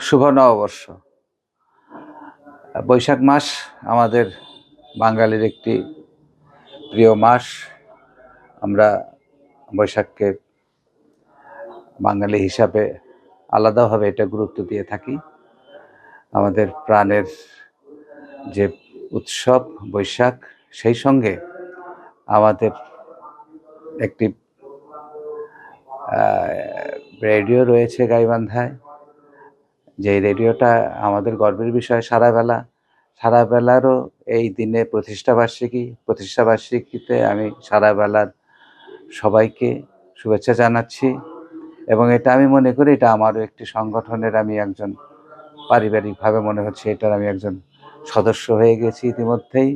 শুভ নববর্ষ। বৈশাখ মাস আমাদের বাঙালির একটি প্রিয় মাস। আমরা বৈশাখকে বাঙালি হিসাবে আলাদাভাবে এটা গুরুত্ব দিয়ে থাকি। আমাদের প্রাণের যে উৎসব বৈশাখ, সেই সঙ্গে আমাদের একটি রেডিও রয়েছে গাইবান্ধায়, যে রেডিওটা আমাদের গর্বের বিষয়। সারা বেলারও এই দিনে প্রতিষ্ঠাবার্ষিকীতে আমি সারা বেলার সবাইকে শুভেচ্ছা জানাচ্ছি, এবং এটা আমি মনে করি এটা আমারও একটি সংগঠনের, আমি একজন পারিবারিকভাবে মনে হচ্ছে এটার আমি একজন সদস্য হয়ে গেছি ইতিমধ্যেই।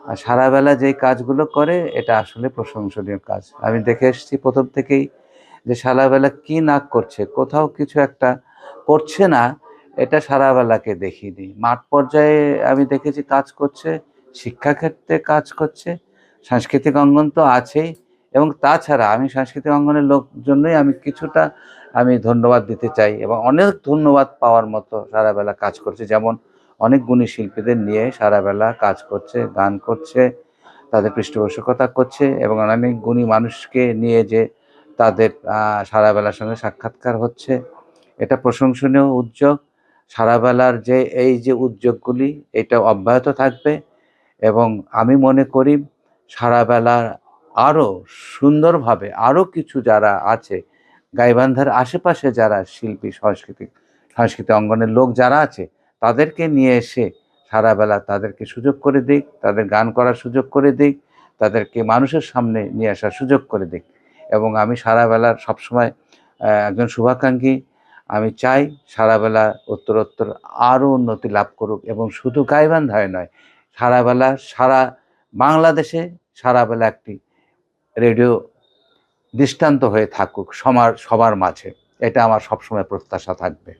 আর সারা বেলা যেই কাজগুলো করে এটা আসলে প্রশংসনীয় কাজ। আমি দেখে এসেছি প্রথম থেকেই যে সারাবেলা কি না করছে, কোথাও কিছু একটা করছে না, এটা সারাবেলাকে দেখিনি। মাঠ পর্যায়ে আমি দেখেছি কাজ করছে, শিক্ষাক্ষেত্রে কাজ করছে, সাংস্কৃতিক অঙ্গন তো আছেই, এবং তাছাড়া আমি সাংস্কৃতিক অঙ্গনের লোকজন্যই আমি কিছুটা ধন্যবাদ দিতে চাই, এবং অনেক ধন্যবাদ পাওয়ার মতো সারাবেলা কাজ করছে। যেমন অনেক গুণী শিল্পীদের নিয়ে সারাবেলা কাজ করছে, গান করছে, তাদের পৃষ্ঠপোষকতা করছে, এবং অনেক গুণী মানুষকে নিয়ে যে তাদের সারাবেলার সঙ্গে সাক্ষাৎকার হচ্ছে, এটা প্রশংসনীয় উদ্যোগ। সারাবেলার এই যে উদ্যোগগুলি, এটা অব্যাহত থাকবে, এবং আমি মনে করি সারাবেলা আরও সুন্দরভাবে আরও কিছু যারা আছে গাইবান্ধার আশেপাশে, যারা শিল্পী সাংস্কৃতিক অঙ্গনের লোক যারা আছে, তাদেরকে নিয়ে এসে সারাবেলা তাদেরকে সুযোগ করে দিক, তাদের গান করার সুযোগ করে দিক, তাদেরকে মানুষের সামনে নিয়ে আসার সুযোগ করে দিক। এবং আমি সারাবেলার সবসময় একজন শুভাকাঙ্ক্ষী। আমি চাই সারাবেলা উত্তরোত্তর আরও উন্নতি লাভ করুক, এবং শুধু গাইবান্ধায় নয়, সারা বাংলাদেশে সারাবেলা একটি রেডিও দৃষ্টান্ত হয়ে থাকুক সবার মাঝে। এটা আমার সবসময় প্রত্যাশা থাকবে।